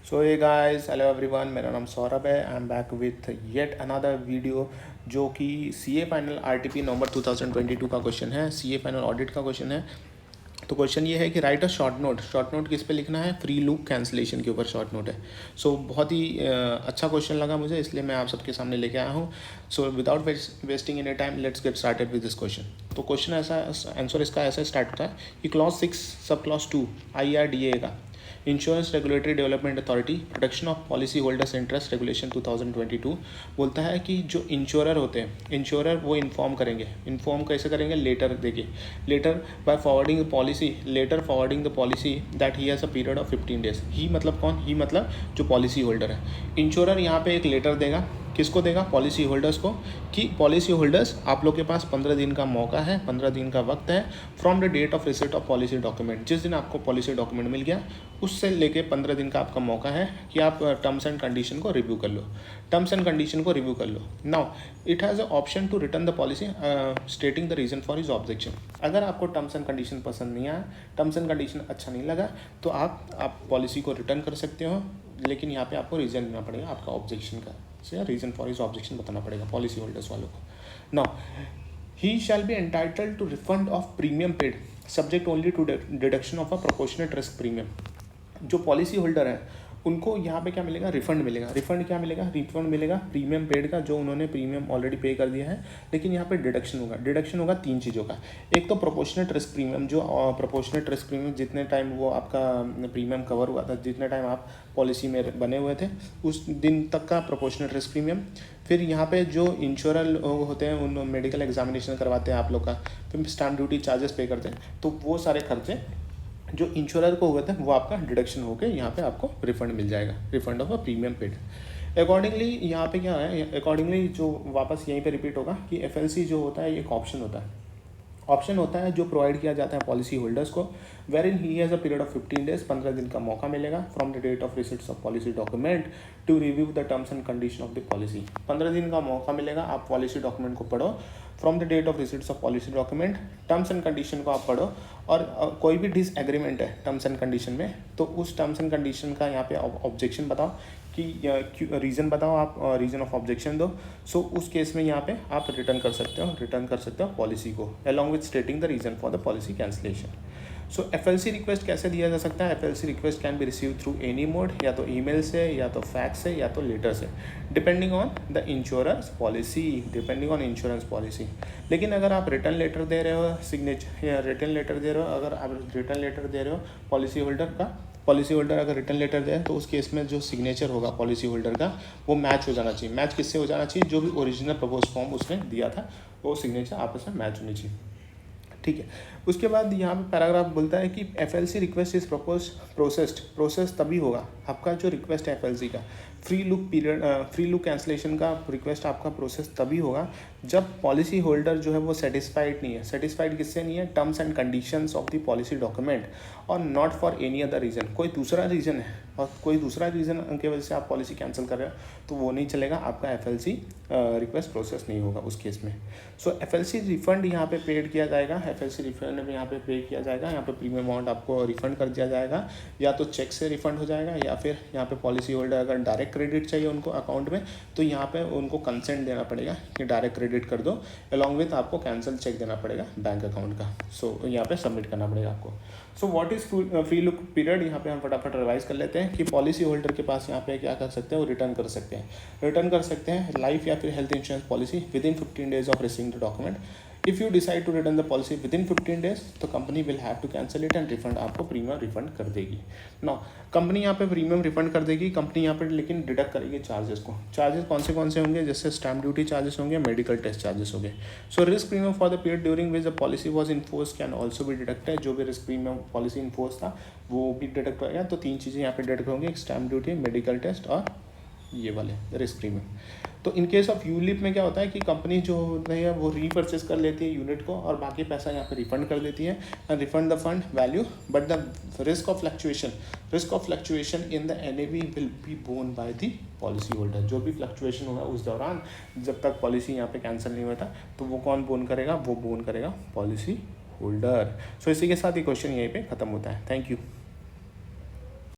सो ये guys, hello everyone, मेरा नाम सौरभ है। I am back with yet another video जो कि सीए फाइनल आरटीपी नवंबर 2022 का क्वेश्चन है, सीए फाइनल ऑडिट का क्वेश्चन है। तो क्वेश्चन ये है कि राइट अ शॉर्ट नोट किस पे लिखना है? फ्री लूप कैंसिलेशन के ऊपर शॉर्ट नोट है। सो बहुत ही अच्छा क्वेश्चन लगा मुझे, इसलिए मैं आप सबके सामने लेके आया हूँ। So without wasting any time let's get started with this question. तो क्वेश्चन ऐसा, आंसर इसका ऐसा स्टार्ट होता है कि क्लॉज 6 सब क्लॉज 2 IRDA का insurance regulatory development authority protection of policy holders interest regulation 2022 बोलता है कि जो इंश्योरर होते हैं, इंश्योरर वो इन्फॉर्म करेंगे। इन्फॉर्म कैसे करेंगे? लेटर देके, letter by forwarding the policy, letter forwarding the policy that he has a period of 15 days. He मतलब कौन? ही मतलब जो पॉलिसी होल्डर है। इंश्योरर यहाँ पे एक लेटर देगा, किसको देगा? पॉलिसी होल्डर्स को, कि पॉलिसी होल्डर्स आप लोग के पास 15 दिन का मौका है, 15 दिन का वक्त है from the date of receipt of policy document. जिस दिन आपको पॉलिसी डॉक्यूमेंट मिल गया उससे लेके 15 दिन का आपका मौका है कि आप टर्म्स एंड कंडीशन को रिव्यू कर लो, टर्म्स एंड कंडीशन को रिव्यू कर लो। Now it has a option to return the policy stating the reason for his objection. अगर आपको टर्म्स एंड कंडीशन पसंद नहीं आया, टर्म्स एंड कंडीशन अच्छा नहीं लगा, तो आप पॉलिसी को रिटर्न कर सकते हो, लेकिन यहाँ पे आपको रीज़न देना पड़ेगा आपका ऑब्जेक्शन का, से रीज़न फॉर हिज ऑब्जेक्शन बताना पड़ेगा पॉलिसी होल्डर्स वालों को। Now he shall be entitled to refund of premium paid subject only to deduction of a proportionate risk premium. जो पॉलिसी होल्डर है उनको यहाँ पे क्या मिलेगा? रिफंड मिलेगा। रिफंड क्या मिलेगा? रिफंड मिलेगा प्रीमियम पेड का, जो उन्होंने प्रीमियम ऑलरेडी पे कर दिया है, लेकिन यहाँ पे डिडक्शन होगा। डिडक्शन होगा 3 चीज़ों का। एक तो प्रोपोर्शनेट रिस्क प्रीमियम, जो प्रोपोर्शनेट रिस्क प्रीमियम जितने टाइम वो आपका प्रीमियम कवर हुआ था, जितने टाइम आप पॉलिसी में बने हुए थे उस दिन तक का प्रोपोर्शनेट रिस्क प्रीमियम। फिर यहाँ पे जो इंश्योरर होते हैं उन मेडिकल एग्जामिनेशन करवाते हैं आप लोग का, फिर स्टैम्प ड्यूटी चार्जेस पे करते हैं, तो वो सारे खर्चे जो इंश्योरर को हुए थे वो आपका डिडक्शन होकर यहाँ पे आपको रिफंड मिल जाएगा, refund of a premium paid. Accordingly यहाँ पे क्या है, अकॉर्डिंगली जो वापस यहीं पे रिपीट होगा कि FLC जो होता है एक ऑप्शन होता है जो प्रोवाइड किया जाता है पॉलिसी होल्डर्स को, wherein he has a period of 15 days, 15 दिन का मौका मिलेगा from the date of receipts of policy document to review the terms and condition of the policy. 15 दिन का मौका मिलेगा, आप पॉलिसी डॉक्यूमेंट को पढ़ो, from the date of receipts of policy document, terms and condition को आप पढ़ो, और कोई भी डिसएग्रीमेंट है टर्म्स एंड कंडीशन में तो उस टर्म्स एंड कंडीशन का यहाँ पे ऑब्जेक्शन बताओ कि रीज़न बताओ, आप रीज़न ऑफ ऑब्जेक्शन दो। सो उस केस में यहाँ पे आप रिटर्न कर सकते हो पॉलिसी को, along with स्टेटिंग the reason for the policy cancellation. So FLC request कैसे दिया जा सकता है? FLC request can be receive through any mode, या तो ईमेल से, या तो फैक्स से, या तो लेटर से, depending on the insurance policy, depending on insurance policy. लेकिन अगर आप रिटर्न लेटर दे रहे हो, सिग्नेचर या रिटर्न लेटर दे रहे हो, अगर आप रिटर्न लेटर दे रहे हो पॉलिसी होल्डर अगर रिटर्न लेटर दे तो उस केस में जो सिग्नेचर होगा पॉलिसी होल्डर का वो मैच हो जाना चाहिए। मैच किससे हो जाना चाहिए? जो भी ओरिजिनल प्रपोज फॉर्म उसने दिया था वो सिग्नेचर आपस में मैच होनी चाहिए, ठीक है। उसके बाद यहाँ पे पैराग्राफ बोलता है कि FLC रिक्वेस्ट इज प्रोसेस तभी होगा आपका जो रिक्वेस्ट है FLC का फ्री लूप कैंसिलेशन का रिक्वेस्ट आपका प्रोसेस तभी होगा जब पॉलिसी होल्डर जो है वो सेटिस्फाइड नहीं है। सेटिस्फाइड किससे नहीं है? Terms and conditions of the policy document, और not for any other reason. कोई दूसरा रीज़न है और कोई दूसरा रीज़न की वजह से आप पॉलिसी कैंसिल कर रहे हो तो वो नहीं चलेगा, आपका FLC रिक्वेस्ट प्रोसेस नहीं होगा उस केस में। सो FLC रिफंड यहाँ पे पेड किया जाएगा, FLC रिफंड में यहाँ पे पे किया जाएगा, यहाँ पे प्रीमियम अमाउंट आपको रिफंड कर दिया जाएगा, या तो चेक से रिफंड हो जाएगा, या फिर यहाँ पे पॉलिसी होल्डर अगर डायरेक्ट क्रेडिट चाहिए उनको अकाउंट में तो यहाँ पे उनको कंसेंट देना पड़ेगा कि डायरेक्ट क्रेडिट कर दो, अलॉन्ग विथ आपको कैंसिल चेक देना पड़ेगा बैंक अकाउंट का। सो यहाँ पे सबमिट करना पड़ेगा आपको। So what is free look period? यहाँ पे हम फटाफट रिवाइज कर लेते हैं कि पॉलिसी होल्डर के पास यहाँ पे क्या कर सकते हैं, वो रिटर्न कर सकते हैं लाइफ या फिर health insurance policy within 15 days of receiving the document. If you decide to return the policy within 15 days तो company will have to cancel it and refund, आपको प्रीमियम रिफंड कर देगी। No, company यहाँ पे premium refund कर देगी company यहाँ पे, लेकिन डिडक्ट करेगी चार्जेस को। चार्जेस कौन से होंगे? जैसे स्टैम्प ड्यूटी चार्जेस होंगे, मेडिकल टेस्ट चार्जेस होंगे। So risk premium for the period during which the policy was enforce can also भी डिडक्टेड। जो भी रिस्क प्रीमियम पॉलिसी इन्फोर्स था वो भी डिडक्ट होगा। तो 3 चीज़ें यहाँ पे डिडक्ट होंगी, एक स्टैम्प ड्यूटी, मेडिकल टेस्ट और ये वाले रिस्क प्रीमियम। तो इन केस ऑफ यूलिप में क्या होता है कि कंपनी जो होती है वो रीपरचेज कर लेती है यूनिट को और बाकी पैसा यहाँ पे रिफंड कर देती है, and refund the fund value, but the risk of fluctuation in the NAV will be borne by the policy holder. जो भी फ्लक्चुएशन होगा उस दौरान जब तक पॉलिसी यहाँ पे कैंसिल नहीं हुआ था तो वो कौन बोन करेगा? वो बोन करेगा पॉलिसी होल्डर। सो इसी के साथ ये क्वेश्चन यहीं पे खत्म होता है। Thank you.